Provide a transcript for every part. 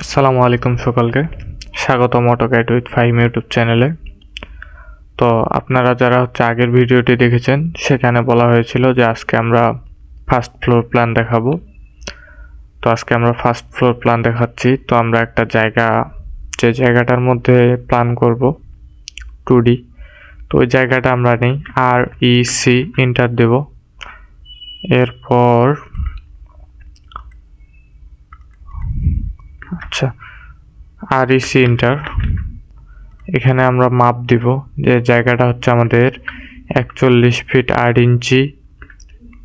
আসসালামু আলাইকুম সকলকে স্বাগতম অটোক্যাড উইথ ফাহিম ইউটিউব চ্যানেলে। তো আপনারা যারা আগের ভিডিওটি দেখেছেন সেখানে বলা হয়েছিল যে আজকে আমরা ফার্স্ট ফ্লোর প্ল্যান দেখাবো। তো আজকে আমরা ফার্স্ট ফ্লোর প্ল্যান দেখাচ্ছি। তো আমরা একটা জায়গা, যে জায়গাটার মধ্যে প্ল্যান করব 2D, তো ওই জায়গাটা আমরা নেই REC এন্টার দেব। এরপর REC এন্টার, এখানে আমরা মাপ দিব যে জায়গাটা হচ্ছে আমাদের 41 ফিট 8 ইঞ্চি,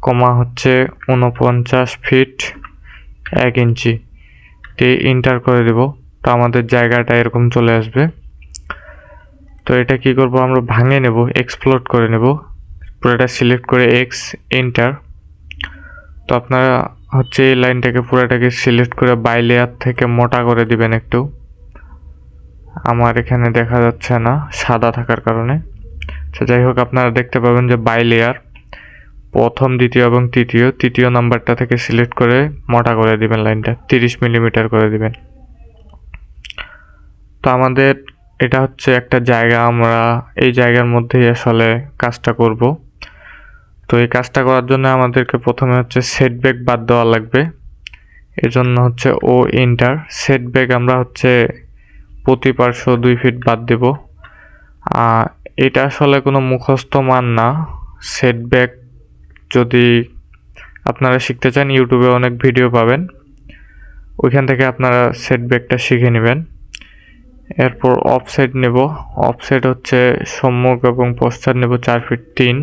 কমা হচ্ছে 49 ফিট 1 ইঞ্চি, এন্টার করে দেব। তো আমাদের জায়গাটা এরকম চলে আসবে। তো এটা কি করব, আমরা ভাঙে নেব, এক্সপ্লোড করে নেব, পুরোটা সিলেক্ট করে এক্স এন্টার। তো আপনারা এই লাইনটাকে পুরোটাকে সিলেক্ট করে বাই লেয়ার থেকে মোটা করে দিবেন একটু। আমার এখানে দেখা যাচ্ছে না সাদা থাকার কারণে। যাই হোক, আপনারা দেখতে পাবেন যে বাই লেয়ার প্রথম, দ্বিতীয় এবং তৃতীয় নাম্বারটা থেকে সিলেক্ট করে মোটা করে দিবেন, লাইনটা 30 মিলিমিটার করে দিবেন। তো আমাদের এটা হচ্ছে একটা জায়গা, আমরা এই জায়গার মধ্যেই আসলে কাজটা করব। তো এই কাজটা করার জন্য আমাদেরকে প্রথমে সেটব্যাক বাদ দেওয়া লাগবে। এজন্য ও এন্টার, সেটব্যাক আমরা প্রতি পার্শ্ব 2 ফিট বাদ দেব। এটা আসলে কোনো মুখস্থ মান না। সেটব্যাক যদি আপনারা শিখতে চান, ইউটিউবে অনেক ভিডিও পাবেন, ওইখান থেকে আপনারা সেটব্যাকটা শিখে নেবেন। এরপর অফসেট নেব। অফসেট সম্মুখ এবং পশ্চাৎ নেব 4 ফিট 3।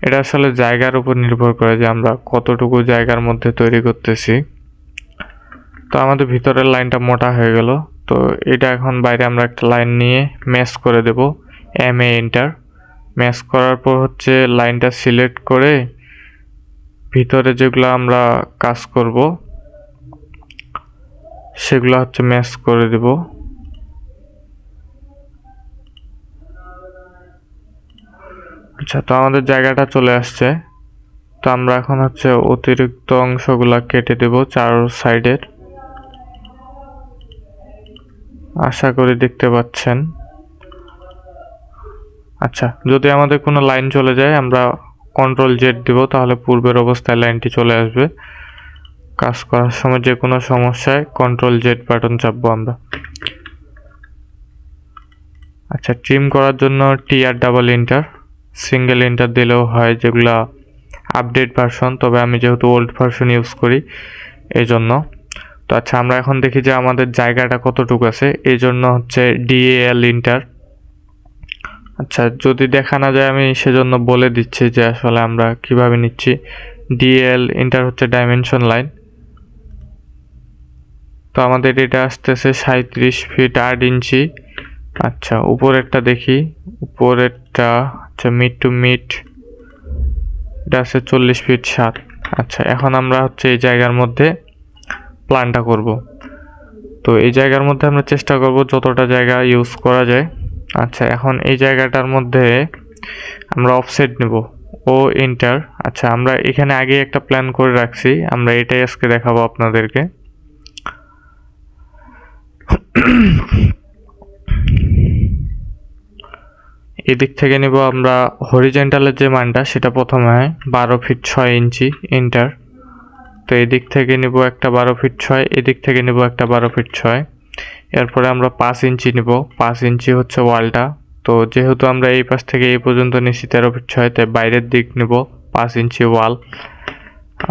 এটা আসলে জায়গার উপর নির্ভর করে যে আমরা কতটুকু জায়গার মধ্যে তৈরি করতেছি। তো আমাদের ভিতরের লাইনটা মোটা হয়ে গেল। তো এটা এখন বাইরে আমরা একটা লাইন নিয়ে ম্যাচ করে দেব, MA এন্টার। ম্যাচ করার পর লাইনটা সিলেক্ট করে ভিতরে যেগুলো আমরা কাজ করব সেগুলো ম্যাচ করে দেব। আচ্ছা, তো আমাদের জায়গাটা চলে আসছে। তো আমরা এখন অতিরিক্ত অংশগুলা কেটে দেব 4 সাইডের। আশা করি দেখতে পাচ্ছেন। আচ্ছা, যদি আমাদের কোনো লাইন চলে যায় আমরা কন্ট্রোল জেড দিব, তাহলে পূর্বের অবস্থায় লাইনটি চলে আসবে। কাজ করার সময় যে কোনো সমস্যায় কন্ট্রোল জেড বাটন চাপবো আমরা। আচ্ছা, ট্রিম করার জন্য TR double enter, single enter দিলেও হয়, যেগুলা আপডেট ভার্সন। তবে আমি যেহেতু ওল্ড ভার্সন ইউজ করি এই জন্য। তো আচ্ছা, আমরা এখন দেখি যে আমাদের জায়গাটা কতটুকু আছে, এই জন্য DAL এন্টার। আচ্ছা, যদি দেখা না যায় আমি সেজন্য বলে দিচ্ছি যে আসলে আমরা কিভাবে নিচ্ছি। DAL enter dimension line. তো আমাদের এটা আসতেছে 37 ফিট 8 ইঞ্চি। আচ্ছা, উপরেরটা দেখি, উপরেরটা মিড টু মিড, এটা 40 ফিট 7। আচ্ছা, এখন আমরা এই জায়গার মধ্যে প্ল্যানটা করব। তো এই জায়গার মধ্যে আমরা চেষ্টা করব যতটা জায়গা ইউজ করা যায়। আচ্ছা, এখন এই জায়গাটার মধ্যে আমরা অফসেট নেব, ও এন্টার। আচ্ছা, আমরা এখানে আগে একটা প্ল্যান করে রাখছি, আমরা এটাই আজকে দেখাবো আপনাদেরকে। এদিক থেকে নিব আমরা হরিজেন্টালের যে মানটা, সেটা প্রথমে হয় 12 ফিট 6 ইঞ্চি, এন্টার। তো এদিক থেকে নিব একটা 12 ফিট 6, এদিক থেকে নিব একটা 12 ফিট 6। এরপরে আমরা 5 ইঞ্চি নিব, 5 ইঞ্চি ওয়ালটা। তো যেহেতু আমরা এই পাশ থেকে এই পর্যন্ত নিচ্ছি 13 ফিট 6, তাই বাইরের দিক নিব 5 ইঞ্চি ওয়াল।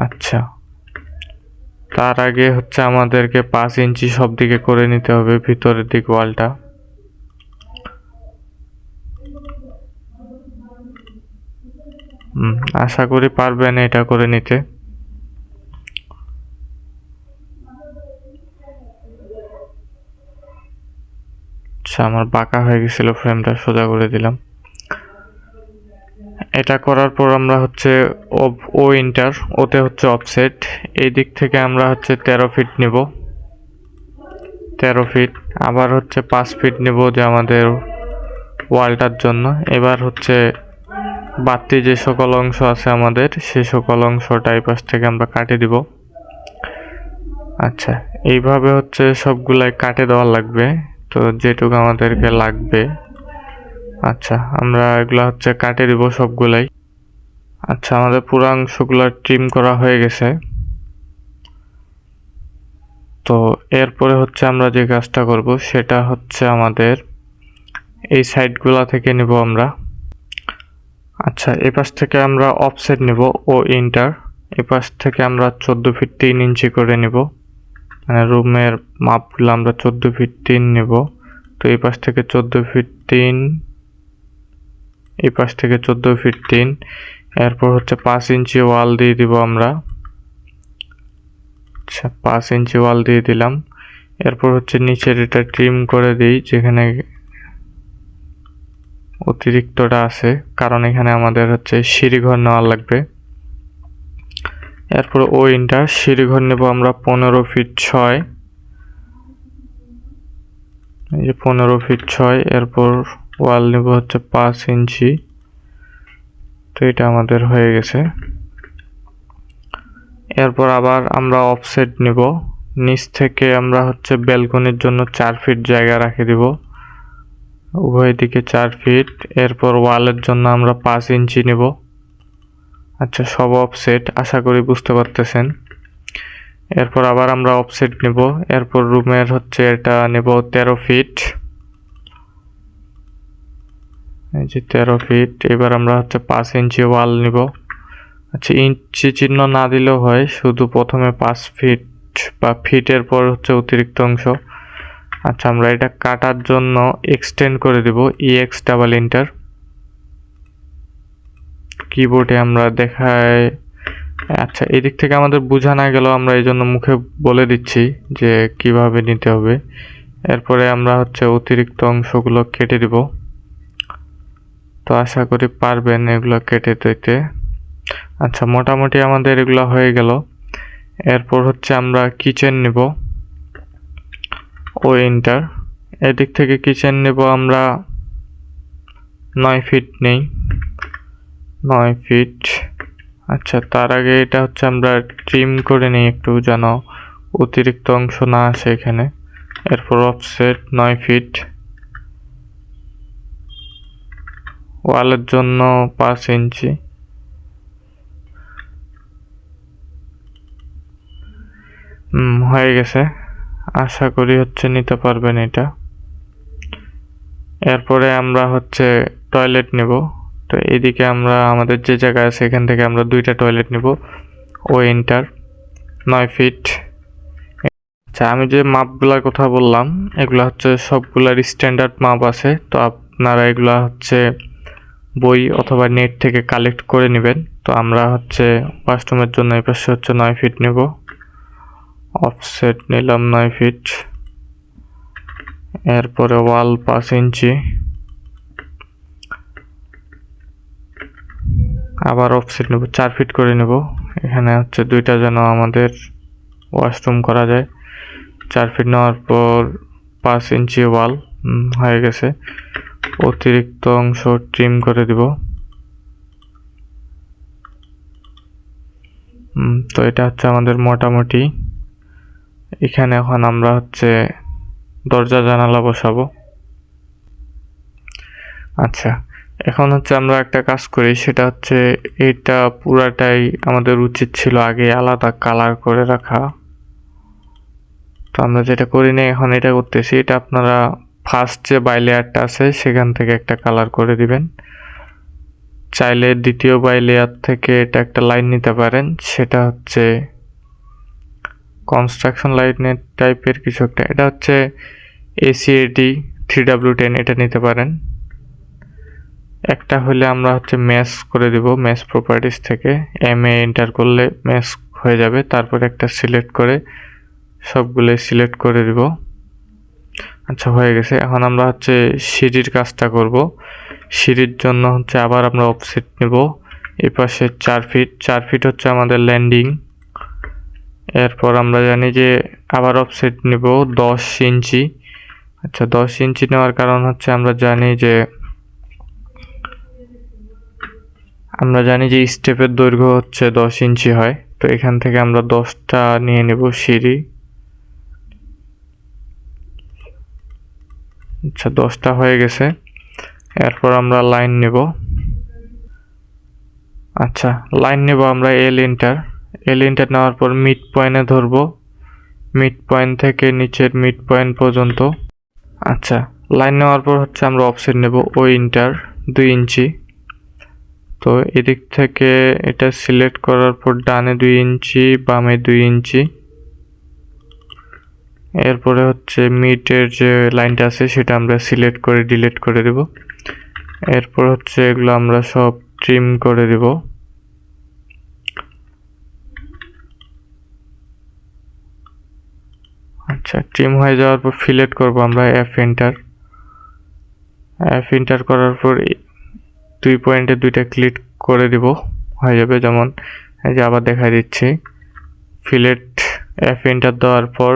আচ্ছা, তার আগে আমাদেরকে 5 ইঞ্চি সব দিকে করে নিতে হবে ভিতরের দিক ওয়ালটা। আশা করি পারবেন এটা করে নিতে। আচ্ছা, আমার বাঁকা হয়ে গেছিল, ফ্রেমটা সোজা করে দিলাম। এটা করার পর আমরা ও এন্টার, ওতে অফসেট। এই দিক থেকে আমরা 13 ফিট নিব, 13 ফিট। আবার 5 ফিট নিব যে আমাদের ওয়ালটার জন্য। এবার বাড়তি যে সকল অংশ আছে আমাদের, সে সকল অংশটা এই পাশ থেকে আমরা কাটে দিব। আচ্ছা, এইভাবে হচ্ছে সবগুলাই কাটে দেওয়া লাগবে, তো যেটুকু আমাদেরকে লাগবে। আচ্ছা, আমরা এগুলা হচ্ছে কাটে দিব সবগুলাই। আচ্ছা, আমাদের পুরো অংশগুলো ট্রিম করা হয়ে গেছে। তো এরপরে হচ্ছে আমরা যে কাজটা করব সেটা হচ্ছে আমাদের এই সাইডগুলা থেকে নিব আমরা। আচ্ছা, এই পাশ থেকে আমরা অফসেট নিব ও ইন্টার। এই পাশ থেকে আমরা 14 ফিট 3 ইঞ্চি করে নিব, মানে রুমের মাপগুলো আমরা 14 ফিট 3 নিব। তো এই পাশ থেকে 14 ফিট 3, এই পাশ থেকে 14 ফিট 3। এরপর হচ্ছে 5 ইঞ্চি ওয়াল দিয়ে দিব আমরা। আচ্ছা, 5 ইঞ্চি ওয়াল দিয়ে দিলাম। এরপর হচ্ছে নিচের এটা ট্রিম করে দিই যেখানে অতিরিক্তটা আছে, কারণ এখানে আমাদের হচ্ছে সিঁড়িঘর নেওয়া লাগবে। এরপর ও ইন্টার সিঁড়িঘর নেব আমরা 15 ফিট 6, এই যে 15 ফিট 6। এরপর ওয়াল নেব হচ্ছে 5 ইঞ্চি। তো এটা আমাদের হয়ে গেছে। এরপর আবার আমরা অফসেট নিব, নিচ থেকে আমরা হচ্ছে ব্যালকনির জন্য 4 ফিট জায়গা রাখে দিব, উভয় দিকে 4 ফিট। এরপর ওয়ালের জন্য আমরা 5 ইঞ্চি নেব। আচ্ছা, সব অফসেট, আশা করি বুঝতে পারতেছেন। এরপর আবার আমরা অফসেট নেব। এরপর রুমের হচ্ছে এটা নেব 13 ফিট, এই যে 13 ফিট। এবার আমরা হচ্ছে 5 ইঞ্চি ওয়াল নিব। আচ্ছা, ইঞ্চি চিহ্ন না দিলেও হয়, শুধু প্রথমে 5 ফিট বা ফিটের পর হচ্ছে অতিরিক্ত অংশ। আচ্ছা, আমরা এটা কাটার জন্য এক্সটেন্ড করে দিব EX ডাবল ইন্টার। কিবোর্ডে আমরা দেখাই। আচ্ছা, এই দিক থেকে আমাদের বোঝা না গেলেও আমরা এই জন্য মুখে বলে দিচ্ছি যে কিভাবে নিতে হবে। এরপরে আমরা হচ্ছে অতিরিক্ত অংশগুলো কেটে দিব। তো আশা করি পারবেন এগুলো কেটে দিতে। আচ্ছা, মোটামুটি আমাদের এগুলো হয়ে গেল। এরপর হচ্ছে আমরা কিচেন নিব ও এন্টার। এদিক থেকে কিচেন নেব আমরা 9 ফিট নেই, 9 ফিট। আচ্ছা, তার আগে এটা হচ্ছে আমরা ট্রিম করে নিই একটু, যেন অতিরিক্ত অংশ না আসে এখানে। এরপর অফসেট 9 ফিট, ওয়ালের জন্য 5 ইঞ্চি। হয়ে গেছে, আশা করি হচ্ছে নিতে পারবেন এটা। এরপরে আমরা হচ্ছে টয়লেট নেব। তো এইদিকে আমরা আমাদের যে জায়গা আছে এখান থেকে আমরা 2টা টয়লেট নেব ও এন্টার 9 ফিট। আচ্ছা, আমি যে মাপগুলার কথা বললাম এগুলা হচ্ছে সবগুলার স্ট্যান্ডার্ড মাপ আছে, তো আপনারা এগুলা হচ্ছে বই অথবা নেট থেকে কালেক্ট করে নেবেন। তো আমরা হচ্ছে ওয়াশরুমের জন্য এই পাশে হচ্ছে 9 ফিট নেব, অফসেট নিলাম 9 ফিট। এরপরে ওয়াল 5 ইঞ্চি, আবার অফসেট নেব 4 ফিট করে নেব। এখানে হচ্ছে 2টা যেন আমাদের ওয়াশরুম করা যায়। 4 ফিট নেওয়ার পর 5 ইঞ্চি ওয়াল হয়ে গেছে। অতিরিক্ত অংশ ট্রিম করে দিব। তো এটা হচ্ছে আমাদের মোটামুটি। এখানে এখন আমরা হচ্ছে দরজা জানালা বসাবো। আচ্ছা, এখন হচ্ছে আমরা একটা কাজ করি, সেটা হচ্ছে এটা পুরাটাই আমাদের উচিত ছিল আগে আলাদা কালার করে রাখা। তো আমরা যেটা করি না, এখন এটা করতেছি। এটা আপনারা ফার্স্ট যে বাই লেয়ারটা আছে সেখান থেকে একটা কালার করে দিবেন। চাইলে দ্বিতীয় বাই লেয়ার থেকে এটা একটা লাইন নিতে পারেন, সেটা হচ্ছে কনস্ট্রাকশন লাইনের টাইপের কিছু একটা। এটা হচ্ছে ACAD 3W10, এটা নিতে পারেন। একটা হলে আমরা হচ্ছে ম্যাচ করে দিব, ম্যাচ প্রপার্টিস থেকে MA এন্টার করলে ম্যাচ হয়ে যাবে। তারপর একটা সিলেক্ট করে সবগুলো সিলেক্ট করে দিব। আচ্ছা, হয়ে গেছে। এখন আমরা হচ্ছে সিঁড়ির কাজটা করব। সিঁড়ির জন্য হচ্ছে আবার আমরা অফসেট নেব। এই পাশে 4 ফিট, 4 ফিট হচ্ছে আমাদের ল্যান্ডিং। এরপর আমরা জানি যে আবার অফসেট নেব 10 ইঞ্চি। আচ্ছা, 10 ইঞ্চি নেওয়ার কারণ হচ্ছে আমরা জানি যে স্টেপের দৈর্ঘ্য হচ্ছে 10 ইঞ্চি হয়। তো এখান থেকে আমরা 10টা নিয়ে নেব সিঁড়ি। আচ্ছা 10টা হয়ে গেছে। এরপর আমরা লাইন নেব। আচ্ছা লাইন নেব আমরা এল ইন্টার নেওয়ার পর মিড পয়েন্টে ধরবো, মিড পয়েন্ট থেকে নিচের মিড পয়েন্ট পর্যন্ত। আচ্ছা লাইন নেওয়ার পর হচ্ছে আমরা অফসেট নেব ও ইন্টার 2 ইঞ্চি। তো এদিক থেকে এটা সিলেক্ট করার পর ডানে 2 ইঞ্চি, বামে 2 ইঞ্চি। এরপরে হচ্ছে মিডের যে লাইনটা আছে সেটা আমরা সিলেক্ট করে ডিলিট করে দেব। এরপর হচ্ছে এগুলো আমরা সব ট্রিম করে দেব। আচ্ছা ট্রিম হয়ে যাওয়ার পর ফিলেট করব আমরা এফ এন্টার করার পর 2 পয়েন্টে 2টা ক্লিক করে দিব, হয়ে যাবে। যেমন এই যে আবার দেখাই দিচ্ছি, ফিলেট এফ এন্টার দেওয়ার পর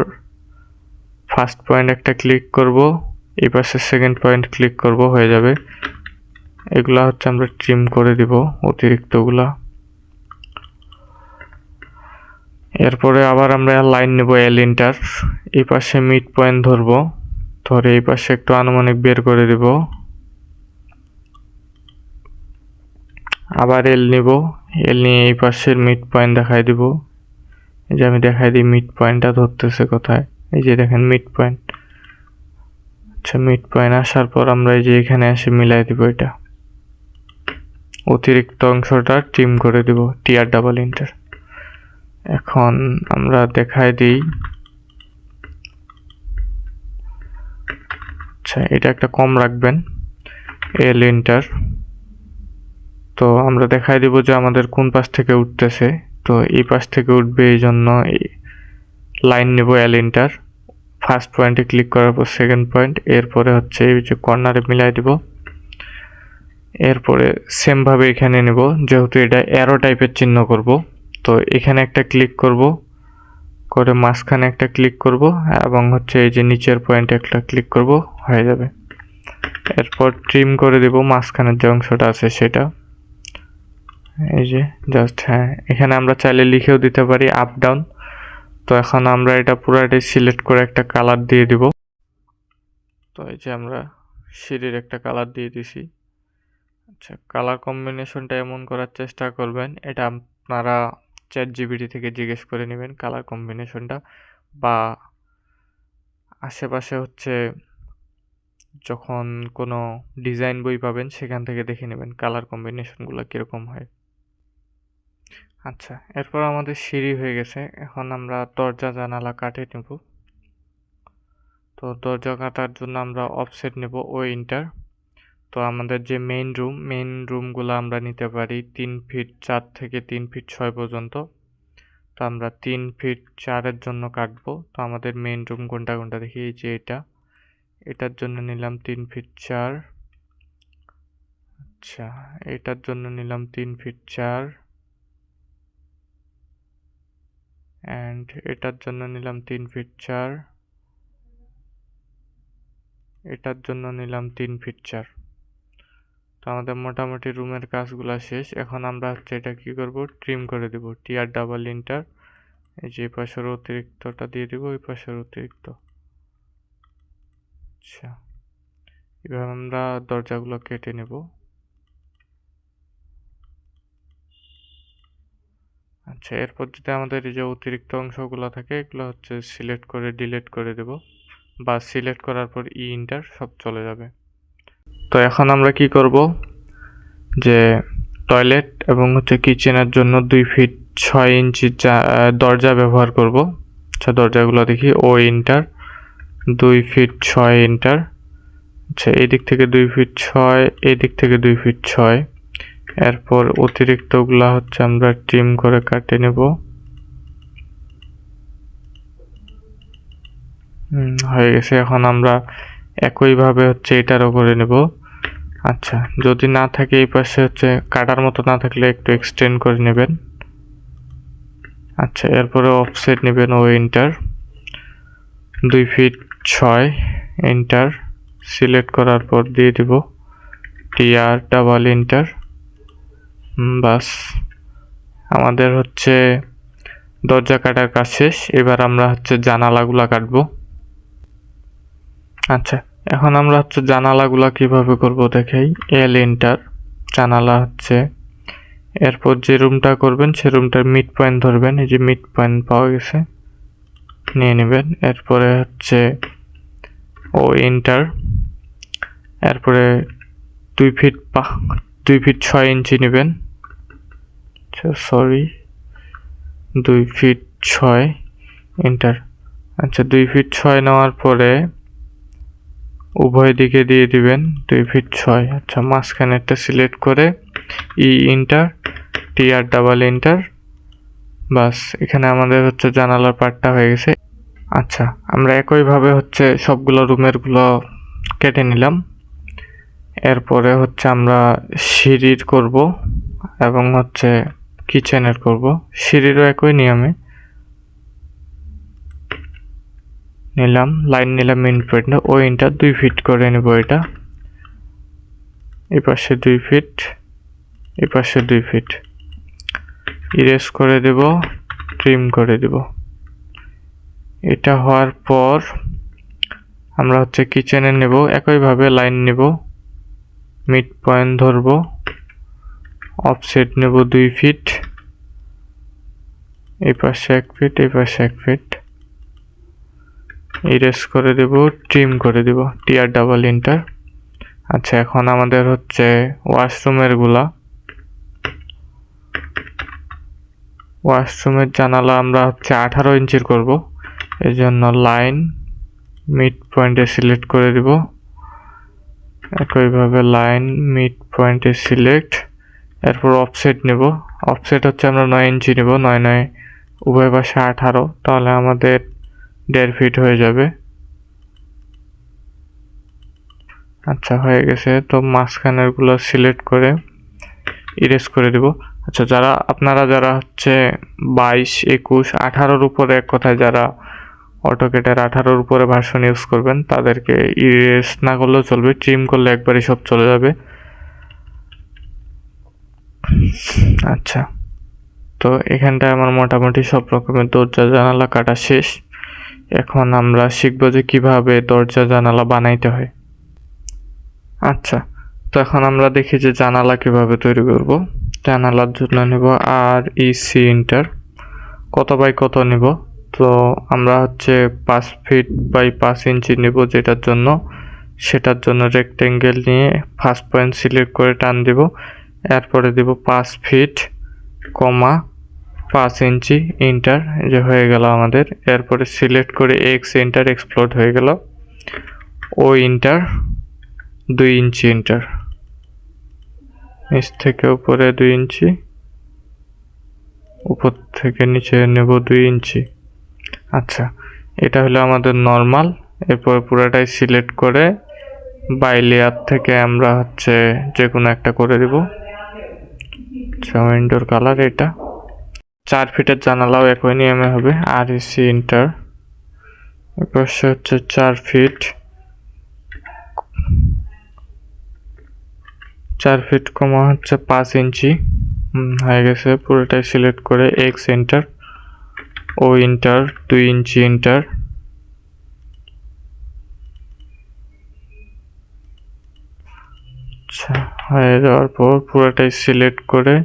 ফার্স্ট পয়েন্ট একটা ক্লিক করব, এই পাশে সেকেন্ড পয়েন্ট ক্লিক করব, হয়ে যাবে। এগুলা হচ্ছে আমরা ট্রিম করে দিব অতিরিক্তগুলা। এরপরে আবার আমরা লাইন নেব এল ইন্টার, এই পাশে মিড পয়েন্ট ধরবো, ধরে এই পাশে একটু আনুমানিক বের করে দিব। আবার এল নিব, এল নিয়ে এই পাশের মিড পয়েন্ট দেখাই দিব। এই যে আমি দেখাই দিই মিড পয়েন্টটা ধরতেছে কোথায়, এই যে দেখেন মিড পয়েন্ট। আচ্ছা মিড পয়েন্ট আসার পর আমরা এই যে এখানে এসে মিলাই দিব, এটা অতিরিক্ত অংশটা ট্রিম করে দিব, টিআর ডাবল ইন্টার। এখন আমরা দেখাই দিই, আচ্ছা এটা একটা কম রাখবেন, এল ইন্টার। তো আমরা দেখাই দিব যে আমাদের কোন পাশ থেকে উঠতেছে, তো এই পাশ থেকে উঠবে, এই জন্য লাইন নেব এল ইন্টার, ফার্স্ট পয়েন্টে ক্লিক করার পর সেকেন্ড পয়েন্ট, এরপরে হচ্ছে এই যে কর্নারে মিলাই দিব। এরপরে সেমভাবে এখানে নেব, যেহেতু এটা অ্যারো টাইপের চিহ্ন করব, তো এখানে একটা ক্লিক করব, করে মাঝখানে একটা ক্লিক করব, এবং হচ্ছে এই যে নিচের পয়েন্টে একটা ক্লিক করব, হয়ে যাবে। এরপর ট্রিম করে দেব মাঝখানের যে অংশটা আছে সেটা, এই যে জাস্ট। হ্যাঁ এখানে আমরা চাইলে লিখেও দিতে পারি আপ ডাউন। তো এখন আমরা এটা পুরোটাই সিলেক্ট করে একটা কালার দিয়ে দিব। তো এই যে আমরা সিঁড়ির একটা কালার দিয়ে দিছি। আচ্ছা কালার কম্বিনেশনটা এমন করার চেষ্টা করবেন, এটা আপনারা ChatGPT থেকে জিজ্ঞেস করে নেবেন কালার কম্বিনেশনটা, বা আশেপাশে হচ্ছে যখন কোনো ডিজাইন বই পাবেন সেখান থেকে দেখে নেবেন কালার কম্বিনেশনগুলো কীরকম হয়। আচ্ছা এরপর আমাদের সিঁড়ি হয়ে গেছে, এখন আমরা দরজা জানালা কাটে নেব। তো দরজা কাটার জন্য আমরা অফসেট নেব ও ইন্টার। তো আমাদের যে মেইন রুমগুলো আমরা নিতে পারি 3 ফিট 4 থেকে 3 ফিট 6 পর্যন্ত। তো আমরা 3 ফিট 4-এর জন্য কাটবো। তো আমাদের মেইন রুম কোনটা দেখি, এই যে এটার জন্য নিলাম 3 ফিট 4। আচ্ছা এটার জন্য নিলাম 3 ফিট 4, অ্যান্ড এটার জন্য নিলাম 3 ফিট 4, এটার জন্য নিলাম 3 ফিট 4। তো আমাদের মোটামুটি রুমের কাজগুলো শেষ। এখন আমরা হচ্ছে এটা কি করব, ট্রিম করে দেব, টিআর ডাবল ইন্টার। এই যে পাশের অতিরিক্তটা দিয়ে দিব, ওই পাশের অতিরিক্ত। আচ্ছা এভাবে আমরা দরজাগুলো কেটে নেব। আচ্ছা এরপর যদি আমাদের এই যে অতিরিক্ত অংশগুলো থাকে এগুলো হচ্ছে সিলেক্ট করে ডিলিট করে দেব, বা সিলেক্ট করার পর ইন্টার, সব চলে যাবে। তো এখন আমরা কি করব, যে টয়লেট এবং হচ্ছে কিচেনের জন্য 2 ফিট 6 ইঞ্চি দরজা ব্যবহার করব। আচ্ছা দরজাগুলো দেখি, ও ইন্টার 2 ফিট 6 ইন্টার। আচ্ছা এই দিক থেকে 2 ফিট 6, এই দিক থেকে 2 ফিট 6। এরপর অতিরিক্তগুলা হচ্ছে আমরা ট্রিম করে কাটে নেব। হয়ে গেছে। এখন আমরা একইভাবে হচ্ছে এটারও করে নেব। আচ্ছা যদি না থাকে এই পাশে হচ্ছে কাটার মতো না থাকলে একটু এক্সটেন্ড করে নেবেন। আচ্ছা এরপরে অফসেট নেবেন ও ইন্টার 2 ফিট 6 এন্টার, সিলেক্ট করার পর দিয়ে দিব টিআর ডাবল ইন্টার। বাস আমাদের হচ্ছে দরজা কাটার কাজ শেষ। এবার আমরা হচ্ছে জানালাগুলা কাটবো। আচ্ছা এখন আমরা হচ্ছে জানালাগুলা কিভাবে করব দেখাই। এল এন্টার, জানালা হচ্ছে, এরপর যে রুমটা করবেন সে রুমটার মিড পয়েন্ট ধরবেন, এই যে মিড পয়েন্ট পাওয়া গেছে, নিয়ে নেবেন। এরপরে হচ্ছে ও এন্টার, এরপরে 2 ফিট 6 ইঞ্চি নেবেন, সরি 2 ফিট 6 এন্টার। আচ্ছা 2 ফিট 6 নেওয়ার পরে উভয় দিকে দিয়ে দিবেন 2 ফিট 6। আচ্ছা মাঝখানেরটা সিলেক্ট করে ই এন্টার, টিআর ডাবল এন্টার, বাস এখানে আমাদের হচ্ছে জানালার পার্টটা হয়ে গেছে। আচ্ছা আমরা একইভাবে হচ্ছে সবগুলো রুমেরগুলো কেটে নিলাম। এরপরে হচ্ছে আমরা সিঁড়ির করব এবং হচ্ছে কিচেনের করব। সিঁড়িরও একই নিয়মে নিলাম, লাইন নিলাম মেন পয়েন্টে, ও ইনটা 2 ফিট করে নেব। এটা এই পাশে 2 ফিট, এই পাশে 2 ফিট, ইরেজ করে দেব, ট্রিম করে দেব। এটা হওয়ার পর আমরা হচ্ছে কিচেনে নেব, একইভাবে লাইন নেব, মিড পয়েন্ট ধরব, অফসেট নেব 2 ফিট, এই পাশে 1 ফিট, এই পাশে 1 ফিট, ইরেজ করে দেব, ট্রিম করে দেব, টিআর ডাবল এন্টার। আচ্ছা এখন আমাদের হচ্ছে ওয়াশরুমের জানালা আমরা হচ্ছে 18 ইঞ্চির করব। এই জন্য লাইন মিড পয়েন্টে সিলেক্ট করে দিব, একইভাবে লাইন মিড পয়েন্টে সিলেক্ট, এরপর অফসেট নেব। অফসেট হচ্ছে আমরা 9 ইঞ্চি নেব, 9 উভয় পাশে 18, তাহলে আমাদের 1.5 ফিট হয়ে যাবে। আচ্ছা হয়ে গেছে। তো মাঝখানের গুলো সিলেক্ট করে ইরেজ করে দিব। আচ্ছা আপনারা যারা হচ্ছে 22, 21, 18-র উপরে, এক কথায় যারা অটোক্যাডের 18-র উপরে ভার্সন ইউজ করবেন তাদেরকে ইরেজ না করলেও চলবে, ট্রিম করলে একবারই সব চলে যাবে। আচ্ছা তো এখানটায় আমার মোটামুটি সব রকমের দরজা জানালা কাটা শেষ। এখন আমরা শিখব যে কিভাবে দরজা জানালা বানাইতে হয়। আচ্ছা তো এখন আমরা দেখি যে জানালা কিভাবে তৈরি করব। জানালার জন্য নেব আর ইসি ইন্টার, কত বাই কত নেব, তো আমরা হচ্ছে 5 ফিট বাই 5 ইঞ্চি নেব সেটার জন্য রেক্টেঙ্গেল নিয়ে ফার্স্ট পয়েন্ট সিলেক্ট করে টান দেব, এরপরে দেব 5 ফিট, 5 ইঞ্চি, ইন্টার, যে হয়ে গেল আমাদের। এরপরে সিলেক্ট করে এক্স ইন্টার, এক্সপ্লোড হয়ে গেল, ও ইন্টার 2 ইঞ্চি ইন্টার, নিচ থেকে উপরে 2 ইঞ্চি, উপর থেকে নিচে নেব 2 ইঞ্চি। আচ্ছা এটা হলো আমাদের নর্মাল। এরপর পুরোটাই সিলেক্ট করে বাই লেয়ার থেকে আমরা হচ্ছে যে কোনো একটা করে দেব। আচ্ছা উইন্ডোর কালার এটা। 4 ফিটের জানালাও একই নিয়মে হবে, আর ইসি ইন্টার, এরপর হচ্ছে 4 ফিট, 4 ফিট কমা হচ্ছে 5 ইঞ্চি হয়ে গেছে। পুরোটাই সিলেক্ট করে এক্স এন্টার, ও ইন্টার 2 ইঞ্চি ইন্টার, আচ্ছা হয়ে যাওয়ার পর পুরোটাই সিলেক্ট করে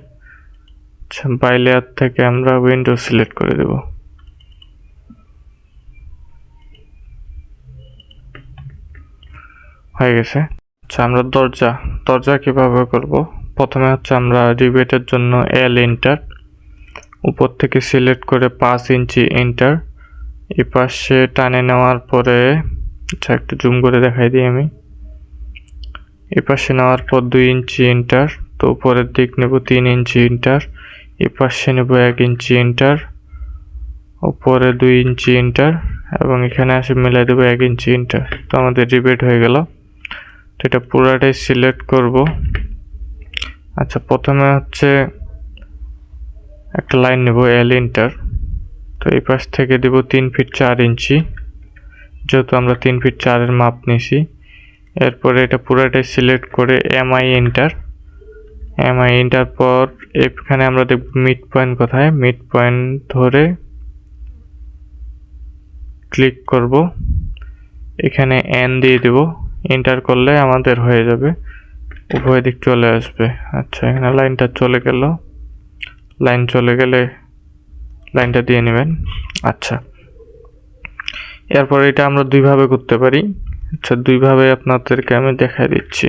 বাই লেয়ার থেকে আমরা উইন্ডো সিলেক্ট করে দেব। হয়ে গেছে। আচ্ছা আমরা দরজা কিভাবে করব, প্রথমে হচ্ছে আমরা রিবেটের জন্য এল এন্টার, উপর থেকে সিলেক্ট করে 5 ইঞ্চি এন্টার, এই পাশে টানে নেওয়ার পরে, আচ্ছা একটু জুম করে দেখাই দিই আমি, এই পাশে নেওয়ার পর 2 ইঞ্চি এন্টার, তো উপরের দিক নেব 3 ইঞ্চি এন্টার, এই পাশে নেব 1 ইঞ্চি এন্টার, উপরে 2 ইঞ্চি এন্টার, এবং এখানে আসে মিলাই দেবো 1 ইঞ্চি এন্টার। তো আমাদের রিবেট হয়ে গেল। তো এটা পুরাটাই সিলেক্ট করব। আচ্ছা প্রথমে হচ্ছে একটা লাইন নেব এল এন্টার, তো এই পাশ থেকে দেব 3 ফিট 4 ইঞ্চি, যেহেতু আমরা 3 ফিট 4-এর মাপ নিছি। এরপরে এটা পুরাটাই সিলেক্ট করে এমআই এন্টার পর এখানে আমরা দেখব মিড পয়েন্ট কোথায়, মিড পয়েন্ট ধরে ক্লিক করব, এখানে এন দিয়ে দেব, এন্টার করলে আমাদের হয়ে যাবে, উভয় দিক চলে আসবে। আচ্ছা, এখানে লাইনটা চলে গেল, লাইন চলে গেলে লাইনটা দিয়ে নেবেন। আচ্ছা, এরপর এটা আমরা দুইভাবে করতে পারি। আচ্ছা, দুইভাবে আপনাদেরকে আমি দেখাই দিচ্ছি।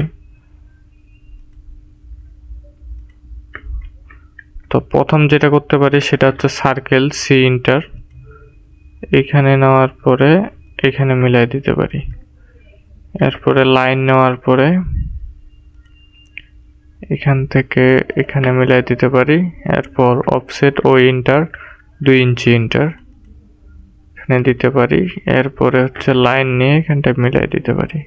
তো প্রথম যেটা করতে পারি সেটা হচ্ছে সার্কেল সি ইন্টার, এখানে নেওয়ার পরে এখানে মিলাই দিতে পারি। এরপরে লাইন নেওয়ার পরে এখান থেকে এখানে মিলাই দিতে পারি। এরপর অফসেট ও ইন্টার 2 ইঞ্চি ইন্টার এখানে দিতে পারি। এরপরে হচ্ছে লাইন নিয়ে এখানটা মিলাই দিতে পারি।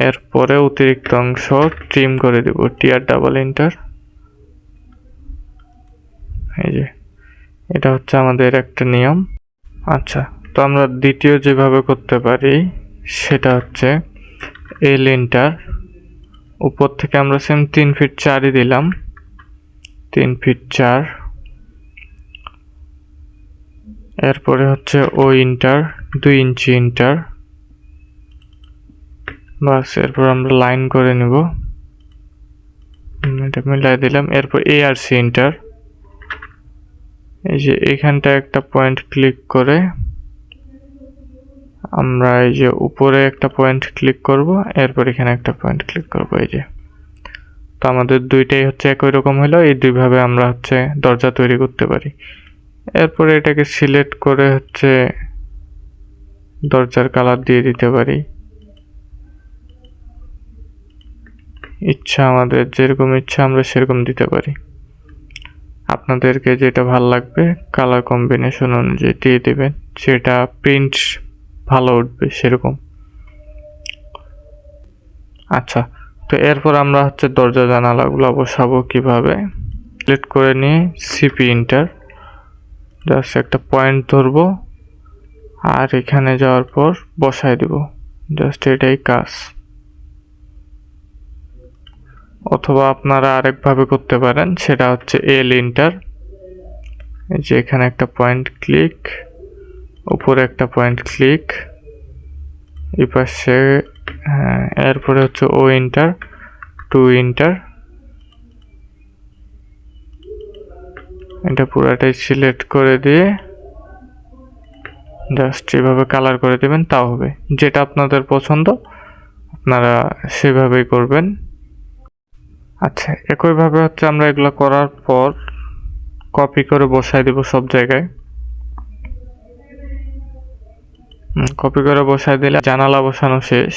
এরপরে অতিরিক্ত অংশ ট্রিম করে দেব, টিআর ডাবল ইন্টার। এই যে এটা হচ্ছে আমাদের একটা নিয়ম। আচ্ছা, তো আমরা দ্বিতীয় যেভাবে করতে পারি সেটা হচ্ছে এল ইন্টার, উপর থেকে আমরা সেম 3 ফিট 4ই দিলাম, 3 ফিট 4। এরপরে হচ্ছে ও ইন্টার 2 ইঞ্চি ইন্টার, বাস। এরপর আমরা লাইন করে নিব, এটা মিলাই দিলাম। এরপর এ আর সি ইন্টার, এই যে এখানটা একটা পয়েন্ট ক্লিক করে আমরা এই যে উপরে একটা পয়েন্ট ক্লিক করব, এরপর এখানে একটা পয়েন্ট ক্লিক করব। এই যে, তো আমাদের দুইটাই হচ্ছে একই রকম হলো। এই দুইভাবে আমরা হচ্ছে দরজা তৈরি করতে পারি। এরপরে এটাকে সিলেক্ট করে হচ্ছে দরজার কালার দিয়ে দিতে পারি, ইচ্ছা আমাদের যেরকম ইচ্ছা আমরা সেরকম দিতে পারি। আপনাদেরকে যেটা ভালো লাগবে কালার কম্বিনেশন অনুযায়ী দিয়ে দেবেন, যেটা প্রিন্ট ভালো উঠবে সেরকম। আচ্ছা, তো এরপর আমরা হচ্ছে দরজা জানালাগুলো বসাবো কিভাবে। সিলেক্ট করে নিয়ে সিপি ইন্টার, জাস্ট একটা পয়েন্ট ধরবো আর এখানে যাওয়ার পর বসায় দিব, জাস্ট এটাই কাজ। অথবা আপনারা আরেকভাবে করতে পারেন, সেটা হচ্ছে এল ইন্টার, যে এখানে একটা পয়েন্ট ক্লিক, উপরে একটা পয়েন্ট ক্লিক, এই পাশে, হ্যাঁ। এরপরে হচ্ছে ও ইন্টার 2 ইন্টার, এটা পুরাটাই সিলেক্ট করে দিয়ে জাস্ট এভাবে কালার করে দেবেন, তাও হবে। যেটা আপনাদের পছন্দ আপনারা সেভাবেই করবেন। আচ্ছা, একইভাবে হচ্ছে আমরা এগুলো করার পর কপি করে বসাই দেব সব জায়গায়। কপি করে বসাই দিলে জানালা বসানো শেষ।